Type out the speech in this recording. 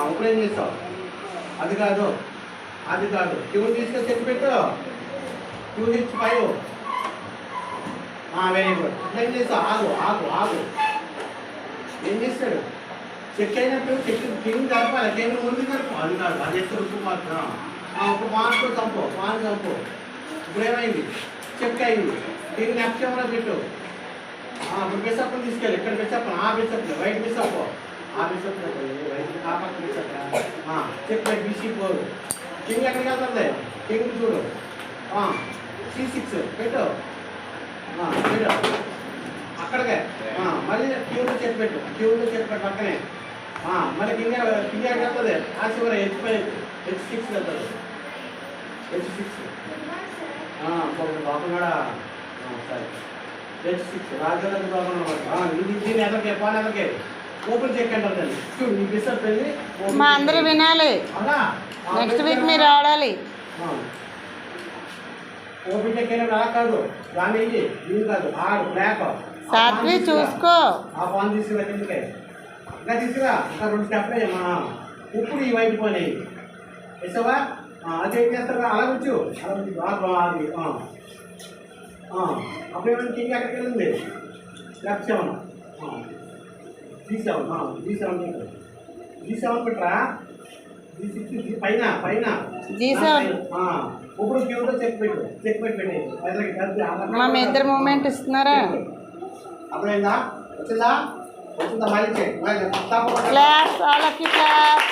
ఇప్పుడు ఏం చేస్తావు? అది కాదు, అది కాదు. ట్యూన్ తీసుకొని చెక్ పెట్టు. ట్యూన్ ఇచ్చి 5. Very good. ఏం చేస్తావు? ఆగు ఆగు ఆగు. ఏం చేస్తాడు? చెక్ అయినప్పుడు చెక్ కింగ్ జరపాలి. కింగ్ ముందు జరపు. అది కాదు, అది ఎత్తు రుక్కు మాత్రం. ఇప్పుడు మార్కు చంపు, మార్కు చంపు. ఇప్పుడు ఏమైంది? చెక్ అయింది. కింగ్ నెక్స్ట్ కెమెరా పెట్టు. ఇప్పుడు బిషప్ని తీసుకెళ్ళి. ఇక్కడ bishop, bishop right bishop, bishop right పక్క బిషప్. చెక్ పెట్టి BC4. కింగ్ ఎక్కడికి వెళ్తుంది? కింగ్ చూడు. C6 పెట్టు. పెట్టు అక్కడికే. మళ్ళీ క్యూలో చెక్ పెట్టు. క్యూలో చెక్ పెట్టు పక్కనే. మళ్ళీ కింగ్ ఎక్కడికి వెళ్తుంది? చివరి H6 వెళ్తుంది. H6 బాబు కూడా సరే. H6 రాజధాని బాబు ఇది దీన్ని ఎదరికే పోనీ ఎదరికే ఓపెన్ చెక్ అంటారు. చూడు నీ బిషప్ వెళ్ళి మా అందరూ వినాలి. నెక్స్ట్ వీక్ మీరు ఆడాలి. ఓపెన్ చెక్ అయినప్పుడు అలా కాదు, దాన్ని ఇది కాదు, ఆడు బ్లాక్ సాత్వి చూసుకో. ఫోన్ తీసుకురా. ఎందుకే ఇంకా తీసుకురా. ఇంకా 2 స్టెప్లు అయ్యమ్మా. ఇప్పుడు ఈ వైపు పోయినాయి వేసావా? అది ఏం చేస్తారు? అలా వచ్చు. అలా అది అప్పుడు ఏమైనా కింగ్ ఎక్కడికి వెళ్ళింది? లెఫ్ట్ 7 G7 పెట్టరా. G6 పైన పైన G7. ఇప్పుడు క్యూలో చెక్ పెట్టు. చెక్ పెట్టి మా మీ ఇద్దరు మూమెంట్ ఇస్తున్నారా? అప్పుడైందా? వచ్చిందా? వచ్చిందా? మళ్ళీ check. Class, all of you class.